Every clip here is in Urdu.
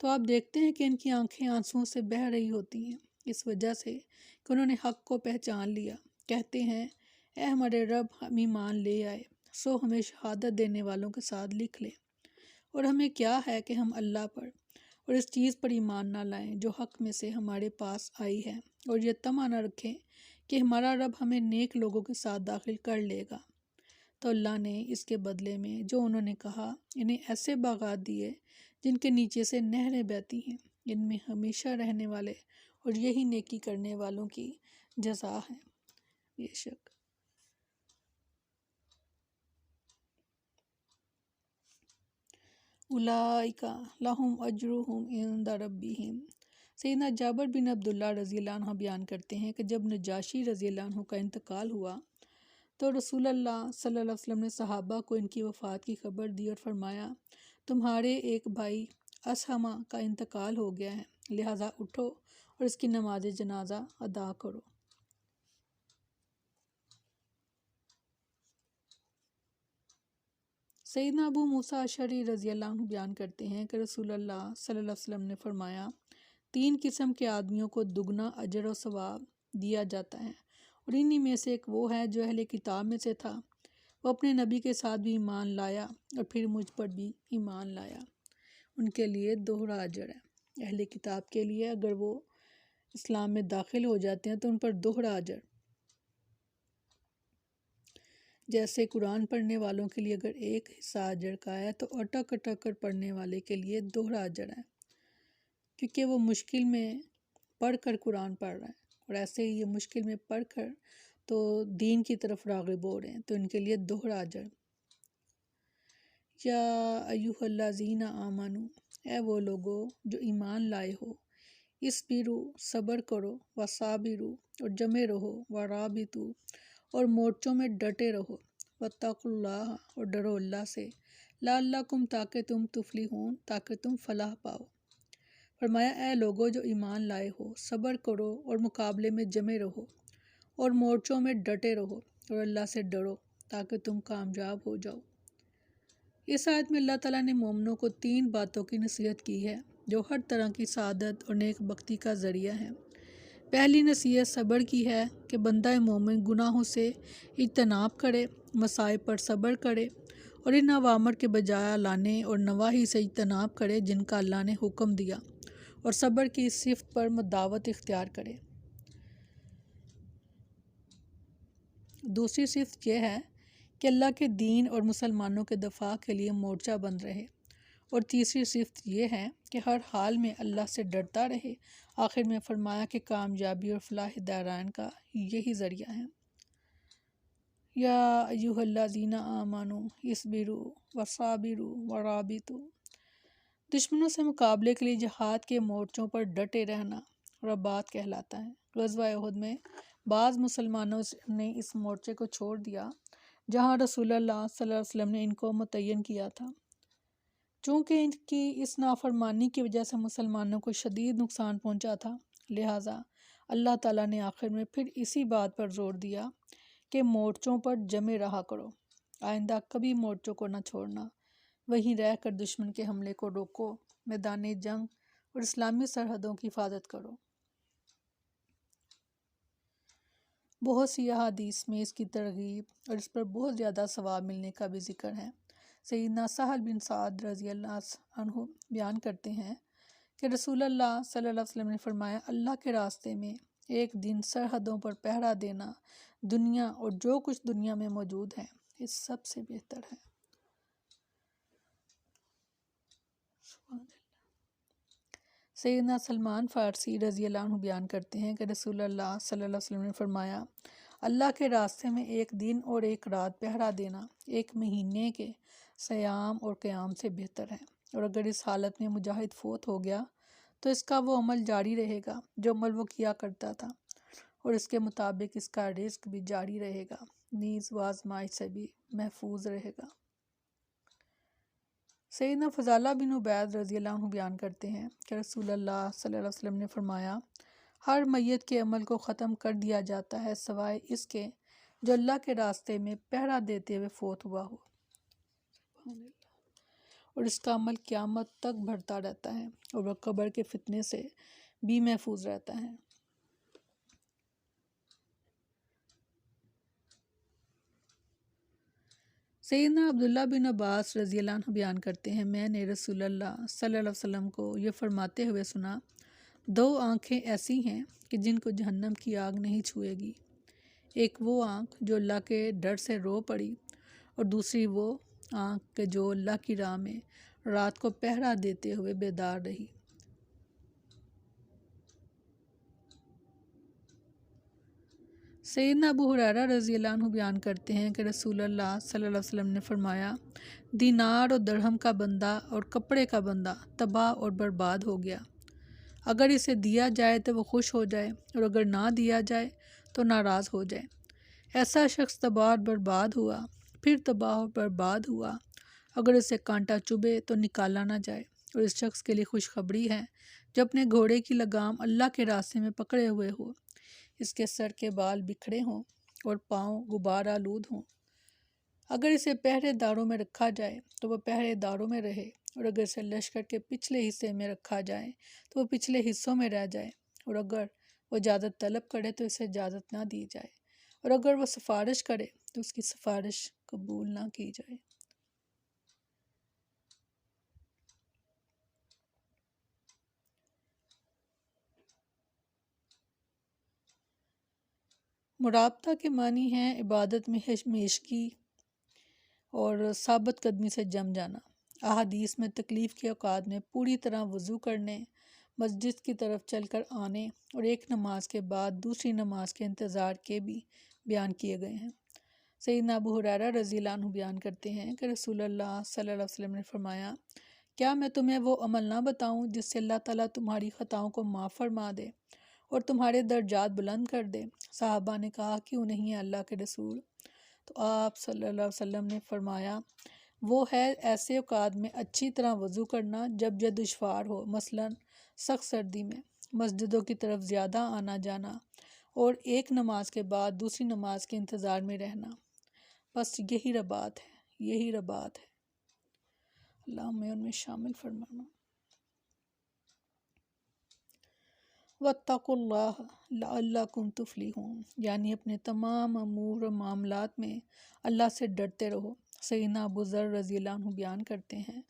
تو آپ دیکھتے ہیں کہ ان کی آنکھیں آنسوؤں سے بہہ رہی ہوتی ہیں، اس وجہ سے کہ انہوں نے حق کو پہچان لیا۔ کہتے ہیں اے ہمارے رب، ہم ایمان لے آئے، سو ہمیں شہادت دینے والوں کے ساتھ لکھ لے، اور ہمیں کیا ہے کہ ہم اللہ پر اور اس چیز پر ایمان نہ لائیں جو حق میں سے ہمارے پاس آئی ہے، اور یہ طمع نہ رکھیں کہ ہمارا رب ہمیں نیک لوگوں کے ساتھ داخل کر لے گا۔ تو اللہ نے اس کے بدلے میں جو انہوں نے کہا، انہیں ایسے باغات دیے جن کے نیچے سے نہریں بہتی ہیں، ان میں ہمیشہ رہنے والے، اور یہی نیکی کرنے والوں کی جزا ہے۔ بے شک اولئک لہم اجرہم عند ربہم۔ سیدنا جابر بن عبداللہ رضی اللہ عنہ بیان کرتے ہیں کہ جب نجاشی رضی اللہ عنہ کا انتقال ہوا تو رسول اللہ صلی اللہ علیہ وسلم نے صحابہ کو ان کی وفات کی خبر دی اور فرمایا، تمہارے ایک بھائی اسہمہ کا انتقال ہو گیا ہے، لہٰذا اٹھو اور اس کی نماز جنازہ ادا کرو۔ سیدنا ابو موسیٰ اشعری رضی اللہ عنہ بیان کرتے ہیں کہ رسول اللہ صلی اللہ علیہ وسلم نے فرمایا، 3 قسم کے آدمیوں کو دگنا اجر و ثواب دیا جاتا ہے، اور انہی میں سے ایک وہ ہے جو اہل کتاب میں سے تھا، وہ اپنے نبی کے ساتھ بھی ایمان لایا اور پھر مجھ پر بھی ایمان لایا۔ ان کے لیے دوہرا اجر ہے۔ اہل کتاب کے لیے اگر وہ اسلام میں داخل ہو جاتے ہیں تو ان پر دوہرا اجر، جیسے قرآن پڑھنے والوں کے لیے اگر ایک حصہ اجر کا ہے تو اٹک اٹک کر پڑھنے والے کے لیے دوہرا اجر ہے، کیونکہ وہ مشکل میں پڑھ کر قرآن پڑھ رہے ہیں، اور ایسے ہی یہ مشکل میں پڑھ کر تو دین کی طرف راغب ہو رہے ہیں، تو ان کے لیے دوہرا اجر۔ یا ایھا الذین آمنو، اے وہ لوگو جو ایمان لائے ہو، اصبروا، صبر کرو، وصابروا، اور جمے رہو، ورابطوا، اور مورچوں میں ڈٹے رہو، واتقوا اللہ، اور ڈرو اللہ سے، لعلکم، تاکہ تم تفلحون، تاکہ تم فلاح پاؤ۔ فرمایا اے لوگو جو ایمان لائے ہو، صبر کرو اور مقابلے میں جمے رہو، اور مورچوں میں ڈٹے رہو، اور اللہ سے ڈرو تاکہ تم کامیاب ہو جاؤ۔ اس آیت میں اللہ تعالیٰ نے مومنوں کو 3 باتوں کی نصیحت کی ہے جو ہر طرح کی سعادت اور نیک بختی کا ذریعہ ہیں۔ پہلی نصیحت صبر کی ہے کہ بندہ مومن گناہوں سے اجتناب کرے، مصائب پر صبر کرے، اور ان اوامر کے بجائے لانے اور نواہی سے اجتناب کرے جن کا اللہ نے حکم دیا، اور صبر کی اس صفت پر مداوت اختیار کرے۔ دوسری صفت یہ ہے کہ اللہ کے دین اور مسلمانوں کے دفاع کے لیے مورچہ بند رہے، اور تیسری صفت یہ ہے کہ ہر حال میں اللہ سے ڈرتا رہے۔ آخر میں فرمایا کہ کامیابی اور فلاح دارین کا یہی ذریعہ ہے۔ یا ایھا الذین آمنوا اصبروا وصابروا ورابطوا۔ دشمنوں سے مقابلے کے لیے جہاد کے مورچوں پر ڈٹے رہنا رباط کہلاتا ہے۔ غزوہ احد میں بعض مسلمانوں نے اس مورچے کو چھوڑ دیا جہاں رسول اللہ صلی اللہ علیہ وسلم نے ان کو متعین کیا تھا۔ چونکہ ان کی اس نافرمانی کی وجہ سے مسلمانوں کو شدید نقصان پہنچا تھا، لہٰذا اللہ تعالیٰ نے آخر میں پھر اسی بات پر زور دیا کہ مورچوں پر جمے رہا کرو، آئندہ کبھی مورچوں کو نہ چھوڑنا، وہیں رہ کر دشمن کے حملے کو روکو، میدان جنگ اور اسلامی سرحدوں کی حفاظت کرو۔ بہت سی احادیث میں اس کی ترغیب اور اس پر بہت زیادہ ثواب ملنے کا بھی ذکر ہے۔ سیدنا سہل بن سعد رضی اللہ عنہ بیان کرتے ہیں کہ رسول اللہ صلی اللہ علیہ وسلم نے فرمایا، اللہ کے راستے میں ایک دن سرحدوں پر پہرا دینا دنیا اور جو کچھ دنیا میں موجود ہے اس سب سے بہتر ہے۔ سیدنا سلمان فارسی رضی اللہ عنہ بیان کرتے ہیں کہ رسول اللہ صلی اللہ علیہ وسلم نے فرمایا، اللہ کے راستے میں ایک دن اور ایک رات پہرا دینا 1 مہینے کے صیام اور قیام سے بہتر ہے، اور اگر اس حالت میں مجاہد فوت ہو گیا تو اس کا وہ عمل جاری رہے گا جو عمل وہ کیا کرتا تھا، اور اس کے مطابق اس کا رزق بھی جاری رہے گا، نیز وہ آزمائش سے بھی محفوظ رہے گا۔ سیدنا فضالہ بن عبید رضی اللہ عنہ بیان کرتے ہیں کہ رسول اللہ صلی اللہ علیہ وسلم نے فرمایا، ہر میت کے عمل کو ختم کر دیا جاتا ہے سوائے اس کے جو اللہ کے راستے میں پہرا دیتے ہوئے فوت ہوا ہو، اور اس کا عمل قیامت تک بڑھتا رہتا ہے، اور وہ قبر کے فتنے سے بھی محفوظ رہتا ہے۔ سیدنا عبداللہ بن عباس رضی اللہ عنہ بیان کرتے ہیں، میں نے رسول اللہ صلی اللہ علیہ وسلم کو یہ فرماتے ہوئے سنا، 2 آنکھیں ایسی ہیں کہ جن کو جہنم کی آگ نہیں چھوئے گی، ایک وہ آنکھ جو اللہ کے ڈر سے رو پڑی، اور دوسری وہ آنکھ کہ جو اللہ کی راہ میں رات کو پہرا دیتے ہوئے بیدار رہی۔ سیدنا ابو ہریرہ رضی اللہ عنہ بیان کرتے ہیں کہ رسول اللہ صلی اللہ علیہ وسلم نے فرمایا، دینار اور درہم کا بندہ اور کپڑے کا بندہ تباہ اور برباد ہو گیا، اگر اسے دیا جائے تو وہ خوش ہو جائے، اور اگر نہ دیا جائے تو ناراض ہو جائے۔ ایسا شخص تباہ اور برباد ہوا، پھر تباہ اور برباد ہوا، اگر اسے کانٹا چبھے تو نکالا نہ جائے۔ اور اس شخص کے لیے خوشخبری ہے جو اپنے گھوڑے کی لگام اللہ کے راستے میں پکڑے ہوئے ہو، اس کے سر کے بال بکھرے ہوں اور پاؤں غبار آلود ہوں۔ اگر اسے پہرے داروں میں رکھا جائے تو وہ پہرے داروں میں رہے، اور اگر اسے لشکر کے پچھلے حصے میں رکھا جائے تو وہ پچھلے حصوں میں رہ جائے، اور اگر وہ اجازت طلب کرے تو اسے اجازت نہ دی جائے، اور اگر وہ سفارش کرے تو اس کی سفارش قبول نہ کی جائے۔ مرابطہ کے معنی ہیں عبادت میں ہمیشگی اور ثابت قدمی سے جم جانا۔ احادیث میں تکلیف کے اوقات میں پوری طرح وضو کرنے، مسجد کی طرف چل کر آنے، اور ایک نماز کے بعد دوسری نماز کے انتظار کے بھی بیان کیے گئے ہیں۔ سیدنا ابو ہریرہ رضی اللہ عنہ بیان کرتے ہیں کہ رسول اللہ صلی اللہ علیہ وسلم نے فرمایا، کیا میں تمہیں وہ عمل نہ بتاؤں جس سے اللہ تعالیٰ تمہاری خطاؤں کو معاف فرما دے اور تمہارے درجات بلند کر دے؟ صحابہ نے کہا، کیوں نہیں اللہ کے رسول؟ تو آپ صلی اللہ علیہ وسلم نے فرمایا، وہ ہے ایسے اوقات میں اچھی طرح وضو کرنا جب یہ دشوار ہو، مثلا سخت سردی میں، مسجدوں کی طرف زیادہ آنا جانا، اور ایک نماز کے بعد دوسری نماز کے انتظار میں رہنا۔ بس یہی رباط ہے، یہی رباط ہے۔ اللہ ہمیں ان میں شامل فرمانا۔ وَاتَّقُوا اللَّهَ لَعَلَّكُمْ تُفْلِحُونَ، یعنی اپنے تمام امور و معاملات میں اللہ سے ڈرتے رہو۔ سیدنا ابو ذر رضی اللہ عنہ بیان کرتے ہیں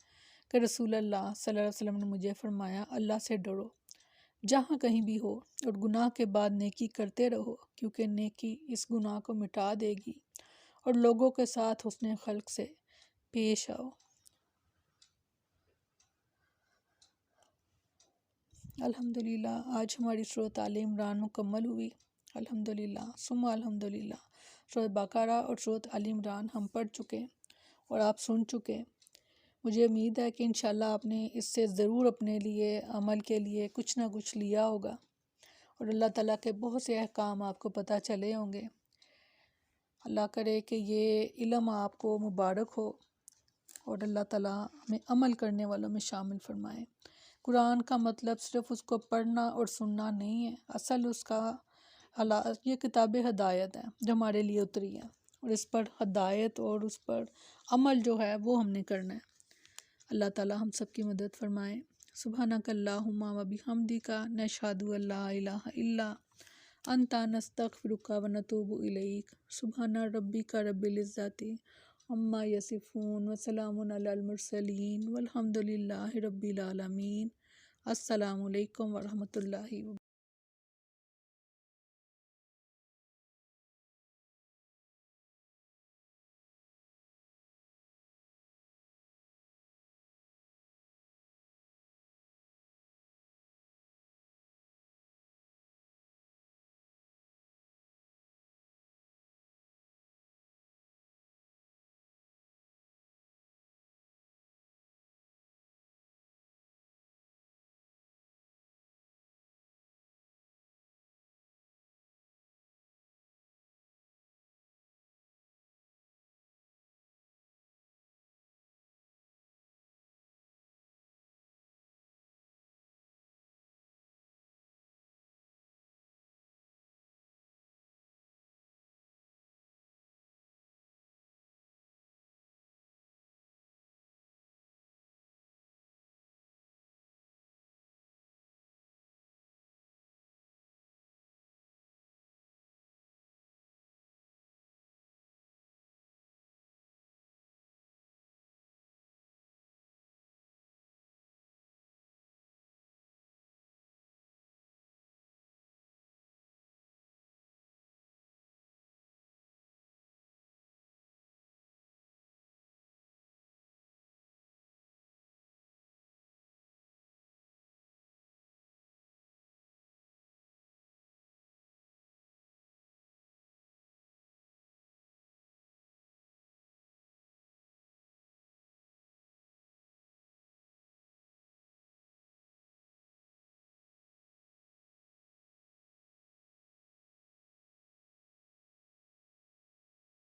کہ رسول اللہ صلی اللہ علیہ وسلم نے مجھے فرمایا، اللہ سے ڈرو جہاں کہیں بھی ہو، اور گناہ کے بعد نیکی کرتے رہو، کیونکہ نیکی اس گناہ کو مٹا دے گی، اور لوگوں کے ساتھ حسن خلق سے پیش آؤ۔ الحمدللہ آج ہماری سورۃ آل عمران مکمل ہوئی، الحمدللہ ثم الحمدللہ۔ سورۃ بقرہ اور سورۃ آل عمران ہم پڑھ چکے اور آپ سن چکے۔ مجھے امید ہے کہ انشاءاللہ آپ نے اس سے ضرور اپنے لیے عمل کے لیے کچھ نہ کچھ لیا ہوگا، اور اللہ تعالیٰ کے بہت سے احکام آپ کو پتہ چلے ہوں گے۔ اللہ کرے کہ یہ علم آپ کو مبارک ہو، اور اللہ تعالیٰ ہمیں عمل کرنے والوں میں شامل فرمائے۔ قرآن کا مطلب صرف اس کو پڑھنا اور سننا نہیں ہے، اصل اس کا یہ کتاب ہدایت ہے جو ہمارے لیے اتری ہے، اور اس پر ہدایت اور اس پر عمل جو ہے وہ ہم نے کرنا ہے۔ اللہ تعالیٰ ہم سب کی مدد فرمائے۔ سبحانک اللہم و بحمدک، نشہد ان لا الہ الا انت، نستغفرک و نتوب الیک۔ سبحان ربک رب العزت عما یصفون، وسلام علی المرسلین، والحمد للہ رب العالمین۔ السلام علیکم ورحمۃ اللہ وبرکاتہ۔